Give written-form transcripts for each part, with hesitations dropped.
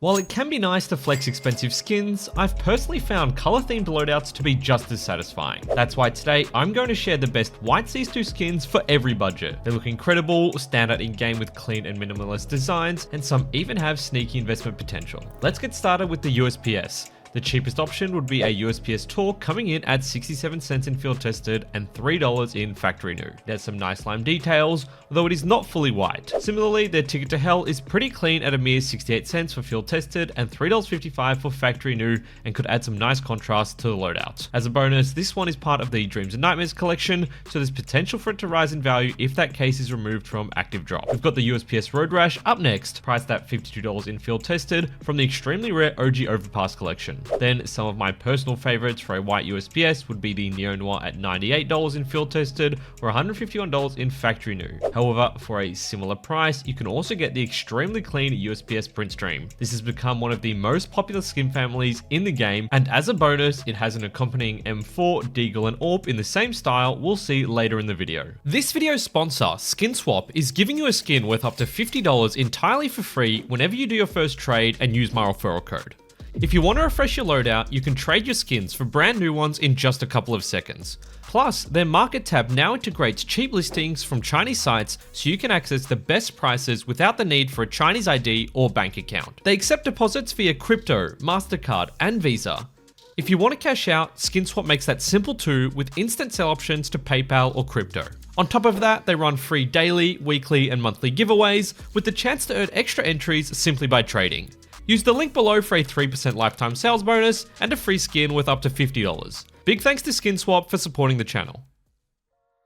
While it can be nice to flex expensive skins, I've personally found color-themed loadouts to be just as satisfying. That's why today I'm going to share the best White CS2 skins for every budget. They look incredible, stand out in-game with clean and minimalist designs, and some even have sneaky investment potential. Let's get started with the USP-S. The cheapest option would be a USP-S tour coming in at 67 cents in field tested and $3 in factory new. There's some nice lime details, although it is not fully white. Similarly, their ticket to hell is pretty clean at a mere 68 cents for field tested and $3.55 for factory new, and could add some nice contrast to the loadout. As a bonus, this one is part of the Dreams and Nightmares collection, so there's potential for it to rise in value if that case is removed from active drop. We've got the USP-S Road Rash up next, priced at $52 in field tested from the extremely rare OG Overpass collection. Then some of my personal favorites for a white USP-S would be the Neo Noir at $98 in field tested or $151 in factory new. However, for a similar price, you can also get the extremely clean USP-S Print Stream. This has become one of the most popular skin families in the game, and as a bonus, it has an accompanying M4, Deagle, and AWP in the same style we'll see later in the video. This video's sponsor, Skin Swap, is giving you a skin worth up to $50 entirely for free whenever you do your first trade and use my referral code. If you want to refresh your loadout, you can trade your skins for brand new ones in just a couple of seconds. Plus, their market tab now integrates cheap listings from Chinese sites so you can access the best prices without the need for a Chinese ID or bank account. They accept deposits via crypto, MasterCard, and Visa. If you want to cash out, SkinSwap makes that simple too, with instant sell options to PayPal or crypto. On top of that, they run free daily, weekly, and monthly giveaways with the chance to earn extra entries simply by trading. Use the link below for a 3% lifetime sales bonus and a free skin worth up to $50. Big thanks to SkinSwap for supporting the channel.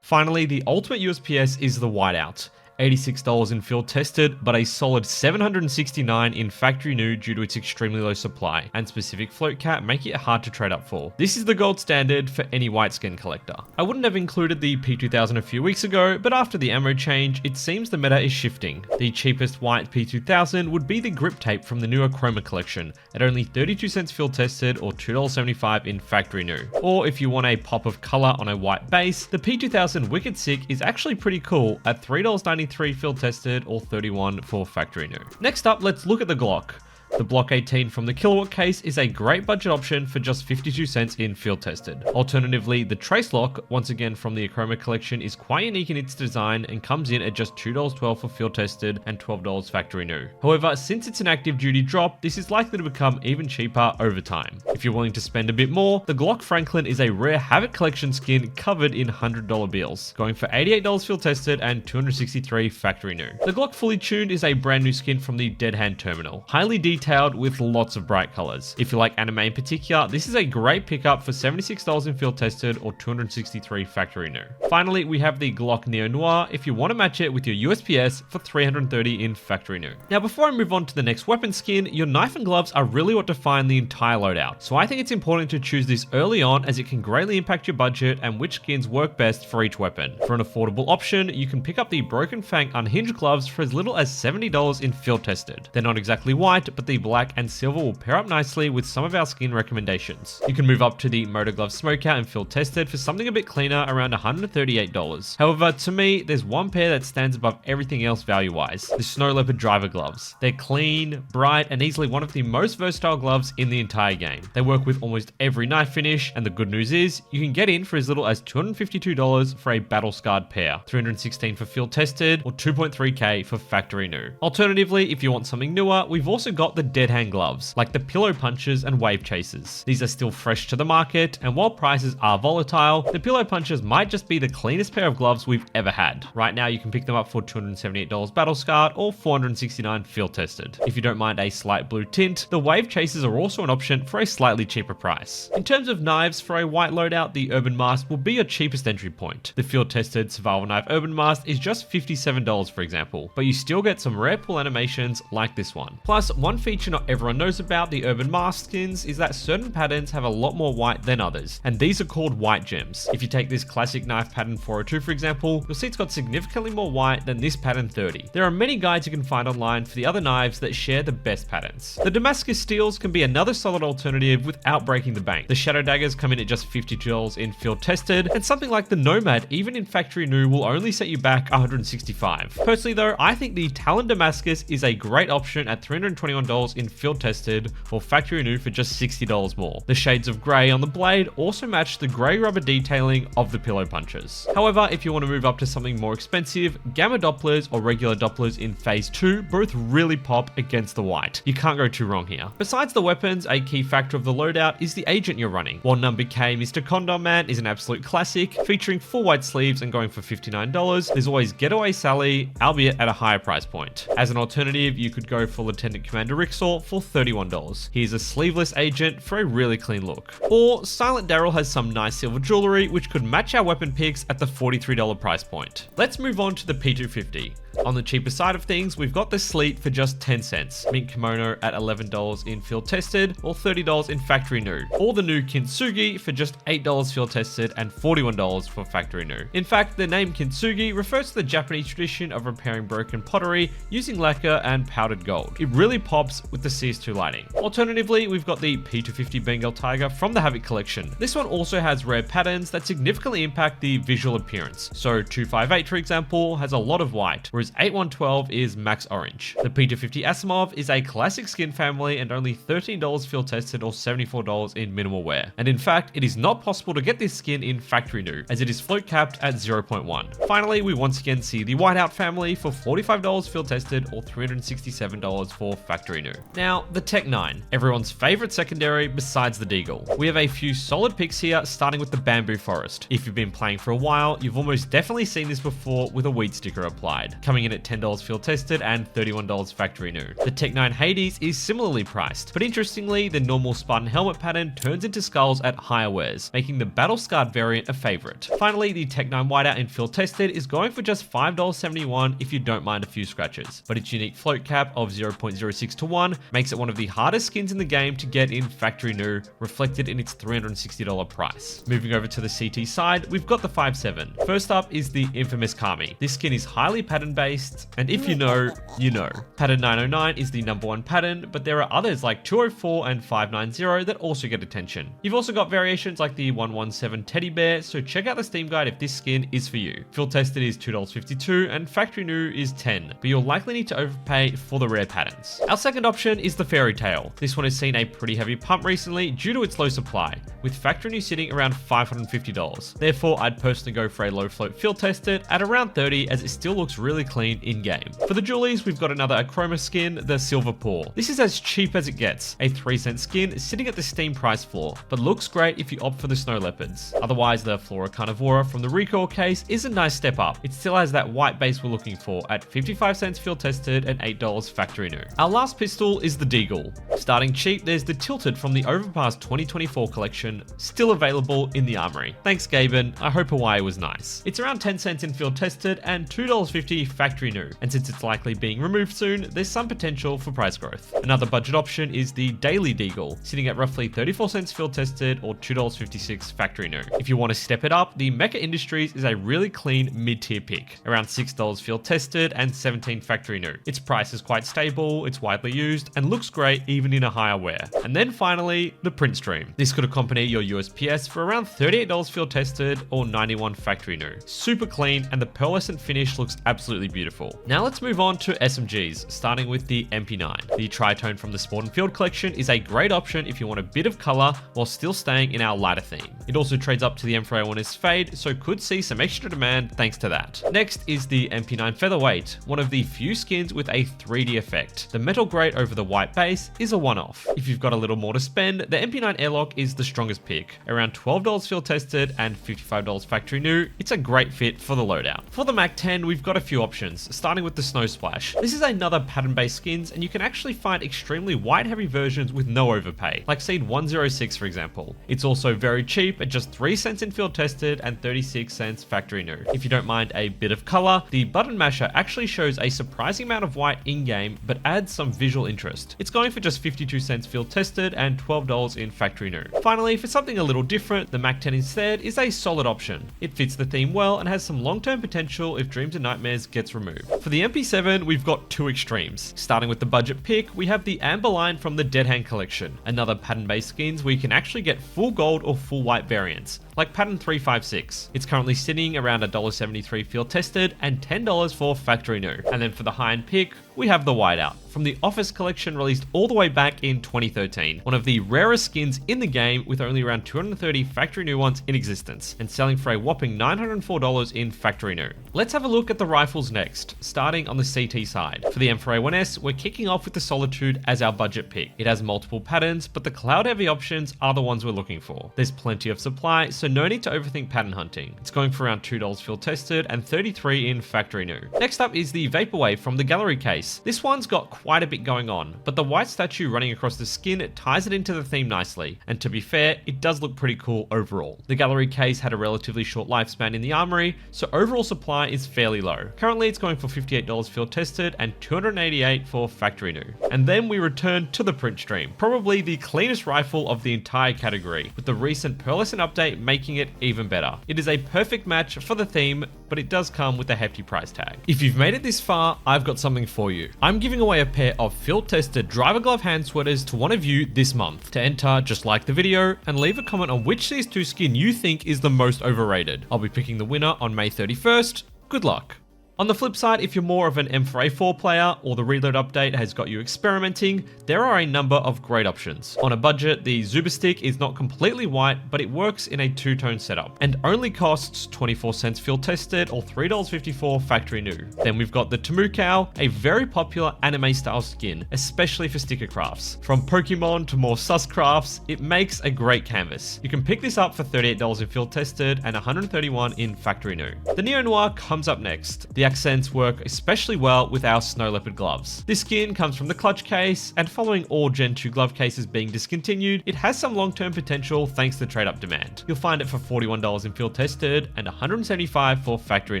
Finally, the ultimate USP-S is the Whiteout. $86 in field tested, but a solid $769 in factory new due to its extremely low supply and specific float cap making it hard to trade up for. This is the gold standard for any white skin collector. I wouldn't have included the P2000 a few weeks ago, but after the ammo change, it seems the meta is shifting. The cheapest white P2000 would be the grip tape from the newer Chroma collection at only 32 cents field tested or $2.75 in factory new. Or if you want a pop of color on a white base, the P2000 Wicked Sick is actually pretty cool at $3.93 field tested or $31 for factory new. Next up, let's look at the Glock. The Block 18 from the Kilowatt case is a great budget option for just 52 cents in field tested. Alternatively, the Trace Lock, once again from the Chroma collection, is quite unique in its design and comes in at just $2.12 for field tested and $12 factory new. However, since it's an active duty drop, this is likely to become even cheaper over time. If you're willing to spend a bit more, the Glock Franklin is a rare Havoc collection skin covered in $100 bills, going for $88 field tested and $263 factory new. The Glock Fully Tuned is a brand new skin from the Dead Hand Terminal, highly detailed with lots of bright colors. If you like anime in particular, this is a great pickup for $76 in field tested or $263 factory new. Finally, we have the Glock Neo Noir if you want to match it with your USP-S for $330 in factory new. Now, before I move on to the next weapon skin, your knife and gloves are really what define the entire loadout. So I think it's important to choose this early on as it can greatly impact your budget and which skins work best for each weapon. For an affordable option, you can pick up the Broken Fang Unhinged gloves for as little as $70 in field tested. They're not exactly white, but the black and silver will pair up nicely with some of our skin recommendations. You can move up to the Motor Glove Smokeout and field tested for something a bit cleaner around $138. However, to me, there's one pair that stands above everything else value-wise, the Snow Leopard Driver gloves. They're clean, bright, and easily one of the most versatile gloves in the entire game. They work with almost every knife finish, and the good news is, you can get in for as little as $252 for a battle-scarred pair, $316 for field tested, or $2.3k for factory new. Alternatively, if you want something newer, we've also got the Dead Hand gloves, like the Pillow Punchers and Wave Chasers. These are still fresh to the market, and while prices are volatile, the Pillow Punchers might just be the cleanest pair of gloves we've ever had. Right now, you can pick them up for $278 battle scarred or $469 field tested. If you don't mind a slight blue tint, the Wave Chasers are also an option for a slightly cheaper price. In terms of knives, for a white loadout, the Urban Mask will be your cheapest entry point. The field tested Survival Knife Urban Mask is just $57 for example, but you still get some rare pull animations like this one. Plus, one feature not everyone knows about the Urban Mask skins is that certain patterns have a lot more white than others, and these are called white gems. If you take this classic knife pattern 402 for example, you'll see it's got significantly more white than this pattern 30. There are many guides you can find online for the other knives that share the best patterns. The Damascus steels can be another solid alternative without breaking the bank. The Shadow Daggers come in at just $52 in field tested, and something like the Nomad, even in factory new, will only set you back $165. Personally though, I think the Talon Damascus is a great option at $321 $70 in field tested or factory new for just $60 more. The shades of grey on the blade also match the grey rubber detailing of the pillow punches. However, if you want to move up to something more expensive, gamma Dopplers or regular Dopplers in phase 2 both really pop against the white. You can't go too wrong here. Besides the weapons, a key factor of the loadout is the agent you're running. While number K Mr. Condom Man is an absolute classic, featuring full white sleeves and going for $59, there's always Getaway Sally, albeit at a higher price point. As an alternative, you could go for Lieutenant Commander Rixor for $31. He's a sleeveless agent for a really clean look. Or Silent Daryl has some nice silver jewelry which could match our weapon picks at the $43 price point. Let's move on to the P250. On the cheaper side of things, we've got the Sleet for just 10 cents, Mint Kimono at $11 in field tested or $30 in factory new, or the new Kintsugi for just $8 field tested and $41 for factory new. In fact, the name Kintsugi refers to the Japanese tradition of repairing broken pottery using lacquer and powdered gold. It really pops with the CS2 lighting. Alternatively, we've got the P250 Bengal Tiger from the Havoc collection. This one also has rare patterns that significantly impact the visual appearance. So 258, for example, has a lot of white, whereas 8112 is max orange. The P250 Asimov is a classic skin family and only $13 field tested or $74 in minimal wear. And in fact, it is not possible to get this skin in factory new, as it is float capped at 0.1. Finally, we once again see the Whiteout family for $45 field tested or $367 for factory new. Now, the Tech 9, everyone's favorite secondary besides the Deagle. We have a few solid picks here, starting with the Bamboo Forest. If you've been playing for a while, you've almost definitely seen this before with a weed sticker applied, coming in at $10 field tested and $31 factory new. The Tech 9 Hades is similarly priced, but interestingly, the normal Spartan helmet pattern turns into skulls at higher wears, making the Battle Scarred variant a favorite. Finally, the Tech 9 Whiteout in field tested is going for just $5.71 if you don't mind a few scratches, but its unique float cap of 0.06 to 1 makes it one of the hardest skins in the game to get in factory new, reflected in its $360 price. Moving over to the CT side, we've got the 5.7. First up is the infamous Kami. This skin is highly pattern based, and if you know, you know. Pattern 909 is the #1 pattern, but there are others like 204 and 590 that also get attention. You've also got variations like the 117 Teddy Bear, so check out the Steam guide if this skin is for you. Field tested is $2.52 and factory new is $10, but you'll likely need to overpay for the rare patterns. Our second option is the Fairy Tale. This one has seen a pretty heavy pump recently due to its low supply, with factory new sitting around $550. Therefore, I'd personally go for a low float field tested at around $30, as it still looks really clean in-game. For the jewelries, we've got another Achroma skin, the Silver Paw. This is as cheap as it gets, a 3-cent skin sitting at the Steam price floor, but looks great if you opt for the Snow Leopards. Otherwise, the Flora Carnivora from the Recoil case is a nice step up. It still has that white base we're looking for at 55 cents field tested and $8 factory new. Our last pistol is the Deagle. Starting cheap, there's the Tilted from the Overpass 2024 collection, still available in the armory. Thanks Gaben, I hope Hawaii was nice. It's around 10 cents in field tested and $2.50 factory new, and since it's likely being removed soon, there's some potential for price growth. Another budget option is the Daily Deagle, sitting at roughly 34 cents field tested or $2.56 factory new. If you want to step it up, the Mecha Industries is a really clean mid-tier pick, around $6 field tested and $17 factory new. Its price is quite stable, it's widely used, and looks great even in a higher wear. And then finally, the Print Stream. This could accompany your USP-S for around $38 field tested or $91 factory new. Super clean, and the pearlescent finish looks absolutely beautiful. Now let's move on to SMGs, starting with the MP9. The Tritone from the Sport and Field collection is a great option if you want a bit of color while still staying in our lighter theme. It also trades up to the M4A1's Fade, so could see some extra demand thanks to that. Next is the MP9 Featherweight, one of the few skins with a 3D effect. The metal grate over the white base is a one-off. If you've got a little more to spend, the MP9 Airlock is the strongest pick, around $12 field tested and $55 factory new. It's a great fit for the loadout. For the Mac 10, we've got a few options, starting with the Snow Splash. This is another pattern-based skins, and you can actually find extremely white-heavy versions with no overpay, like Seed 106 for example. It's also very cheap at just 3 cents in field tested and 36 cents factory new. If you don't mind a bit of color, the Button Masher actually shows a surprising amount of white in-game, but adds some visual interest. It's going for just 52 cents field tested and $12 in factory new. Finally, for something a little different, the Mac 10 instead is a solid option. It fits the theme well and has some long-term potential if Dreams and Nightmares gets removed. For the MP7, we've got two extremes. Starting with the budget pick, we have the Amber line from the Dead Hand collection, another pattern-based skins where you can actually get full gold or full white variants, like pattern 356. It's currently sitting around $1.73 field tested and $10 for factory new. And then for the high-end pick, we have the Whiteout from the Office collection released all the way back in 2013. One of the rarest skins in the game with only around 230 factory new ones in existence and selling for a whopping $904 in factory new. Let's have a look at the rifles next, starting on the CT side. For the M4A1S, we're kicking off with the Solitude as our budget pick. It has multiple patterns, but the cloud heavy options are the ones we're looking for. There's plenty of supply, so no need to overthink pattern hunting. It's going for around $2 field tested and $33 in factory new. Next up is the Vaporwave from the Gallery case. This one's got quite a bit going on, but the white statue running across the skin ties it into the theme nicely, and to be fair, it does look pretty cool overall. The Gallery case had a relatively short lifespan in the armory, so overall supply is fairly low. Currently it's going for $58 field tested and $288 for factory new. And then we return to the print stream, probably the cleanest rifle of the entire category, with the recent pearlescent update making it even better. It is a perfect match for the theme, but it does come with a hefty price tag. If you've made it this far, I've got something for you. I'm giving away a pair of field tested driver glove hand sweaters to one of you this month. To enter, just like the video and leave a comment on which CS2 skin you think is the most overrated. I'll be picking the winner on May 31st. Good luck. On the flip side, if you're more of an M4A4 player or the reload update has got you experimenting, there are a number of great options. On a budget, the Zuba stick is not completely white, but it works in a two-tone setup and only costs 24 cents field tested or $3.54 factory new. Then we've got the Tomukau, a very popular anime style skin, especially for sticker crafts. From Pokemon to more sus crafts, it makes a great canvas. You can pick this up for $38 in field tested and $131 in factory new. The Neo Noir comes up next. The accents work especially well with our snow leopard gloves. This skin comes from the clutch case, and following all Gen 2 glove cases being discontinued, it has some long-term potential thanks to trade-up demand. You'll find it for $41 in field tested and $175 for factory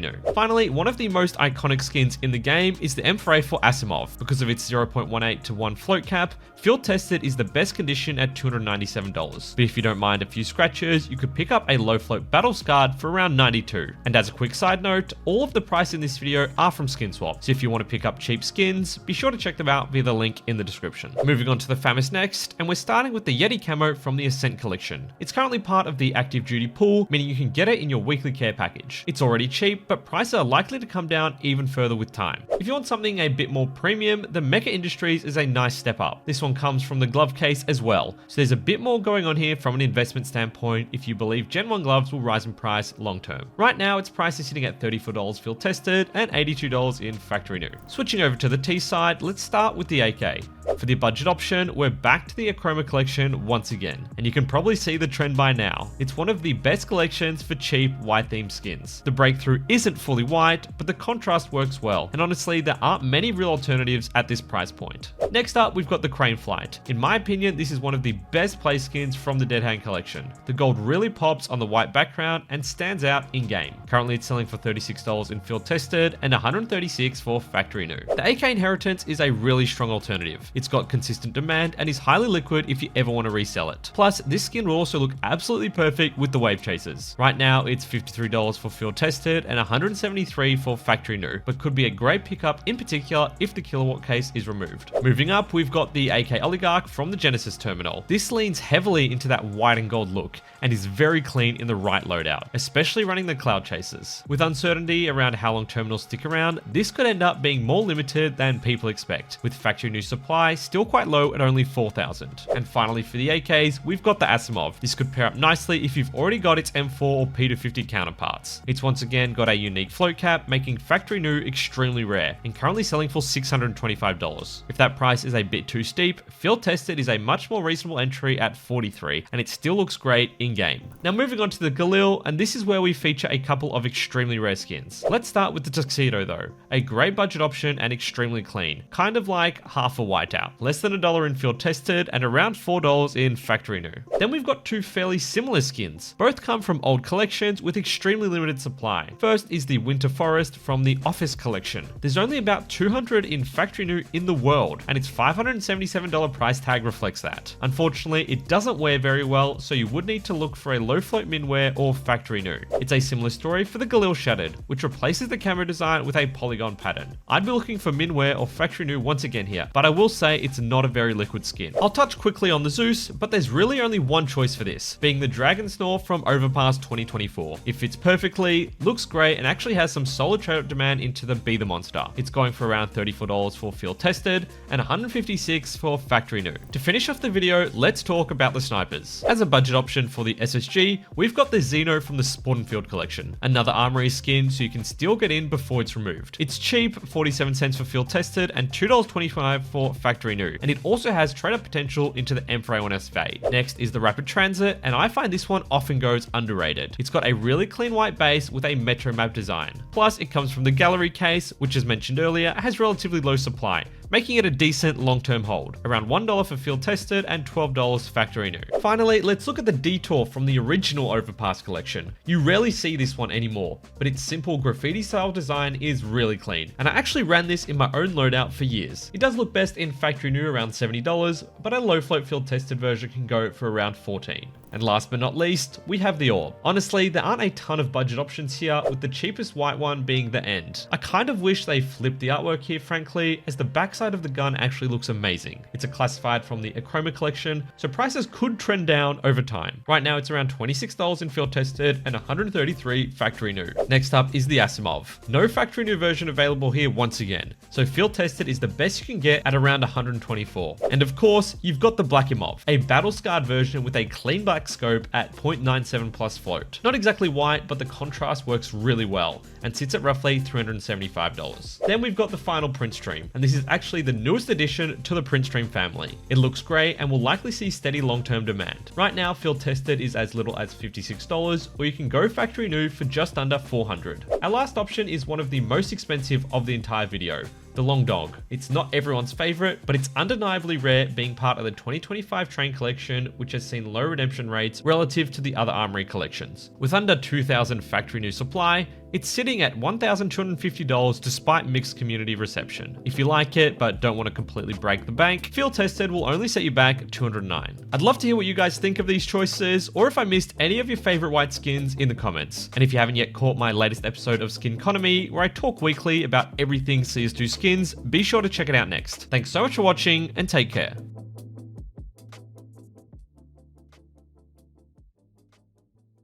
new. Finally, one of the most iconic skins in the game is the M4A4 Asimov. Because of its 0.18 to 1 float cap, field tested is the best condition at $297. But if you don't mind a few scratches, you could pick up a low float battle scarred for around $92. And as a quick side note, all of the price in this video are from SkinSwap, so if you want to pick up cheap skins, be sure to check them out via the link in the description. Moving on to the FAMAS next, and we're starting with the Yeti camo from the Ascent collection. It's currently part of the active duty pool, meaning you can get it in your weekly care package. It's already cheap, but prices are likely to come down even further with time. If you want something a bit more premium, the Mecha Industries is a nice step up. This one comes from the glove case as well, so there's a bit more going on here from an investment standpoint if you believe Gen 1 gloves will rise in price long term. Right now, its price is sitting at $34 field tested and $82 in factory new. Switching over to the T side, let's start with the AK. For the budget option, we're back to the Achroma collection once again, and you can probably see the trend by now. It's one of the best collections for cheap white themed skins. The breakthrough isn't fully white, but the contrast works well, and honestly, there aren't many real alternatives at this price point. Next up, we've got the Crane Flight. In my opinion, this is one of the best play skins from the Dead Hand collection. The gold really pops on the white background and stands out in game. Currently, it's selling for $36 in field tested and $136 for factory new. The AK Inheritance is a really strong alternative. It's got consistent demand and is highly liquid if you ever want to resell it. Plus, this skin will also look absolutely perfect with the Wave Chasers. Right now, it's $53 for field tested and $173 for factory new, but could be a great pickup in particular if the kilowatt case is removed. Moving up, we've got the AK Oligarch from the Genesis terminal. This leans heavily into that white and gold look and is very clean in the right loadout, especially running the Cloud Chasers. With uncertainty around how long terminals stick around, this could end up being more limited than people expect, with factory new supply still quite low at only 4,000. And finally, for the AKs, we've got the Asimov. This could pair up nicely if you've already got its M4 or P250 counterparts. It's once again got a unique float cap, making factory new extremely rare, and currently selling for $625. If that price is a bit too steep, field tested is a much more reasonable entry at $43, and it still looks great in game. Now moving on to the Galil, and this is where we feature a couple of extremely rare skins. Let's start with the Tuxedo though. A great budget option and extremely clean, kind of like half a whiteout. Less than $1 in field tested and around $4 in factory new. Then we've got two fairly similar skins. Both come from old collections with extremely limited supply. First is the Winter Forest from the Office collection. There's only about 200 in factory new in the world, and its $577 price tag reflects that. Unfortunately, it doesn't wear very well, so you would need to look for a low float min wear or factory new. It's a similar story for the Galil Shattered, which replaces the camo camo design with a polygon pattern. I'd be looking for min wear or factory new once again here, but I will say it's not a very liquid skin. I'll touch quickly on the Zeus, but there's really only one choice for this, being the Dragon Snore from Overpass 2024. It fits perfectly, looks great, and actually has some solid trade-up demand into the Be The Monster. It's going for around $34 for field tested and $156 for factory new. To finish off the video, let's talk about the snipers. As a budget option for the SSG, we've got the Xeno from the Spawnfield collection, another armory skin so you can still get in before it's removed. It's cheap, 47 cents for field tested and $2.25 for factory new, and it also has trade-up potential into the M4A1S Fade. Next is the Rapid Transit, and I find this one often goes underrated. It's got a really clean white base with a Metro map design. Plus, it comes from the gallery case, which as mentioned earlier, has relatively low supply, making it a decent long-term hold, around $1 for field tested and $12 factory new. Finally, let's look at the Detour from the original Overpass collection. You rarely see this one anymore, but its simple graffiti style design is really clean, and I actually ran this in my own loadout for years. It does look best in factory new around $70, but a low float field tested version can go for around $14. And last but not least, we have the Orb. Honestly, there aren't a ton of budget options here, with the cheapest white one being the End. I kind of wish they flipped the artwork here, frankly, as the backside of the gun actually looks amazing. It's a classified from the Achroma collection, so prices could trend down over time. Right now, it's around $26 in field tested and $133 factory new. Next up is the Asimov. No factory new version available here once again, so field tested is the best you can get at around $124. And of course, you've got the Blackimov, a battle-scarred version with a clean black scope at 0.97 plus float. Not exactly white, but the contrast works really well and sits at roughly $375. Then we've got the final print stream, and this is actually the newest addition to the print stream family. It looks great and will likely see steady long-term demand. Right now, field tested is as little as $56, or you can go factory new for just under $400. Our last option is one of the most expensive of the entire video, the Long Dog. It's not everyone's favorite, but it's undeniably rare, being part of the 2025 Train collection, which has seen low redemption rates relative to the other armory collections. With under 2,000 factory new supply, it's sitting at $1,250 despite mixed community reception. If you like it but don't want to completely break the bank, field tested will only set you back $209. I'd love to hear what you guys think of these choices, or if I missed any of your favorite white skins in the comments. And if you haven't yet caught my latest episode of Skin Economy, where I talk weekly about everything CS2 skins, be sure to check it out next. Thanks so much for watching, and take care.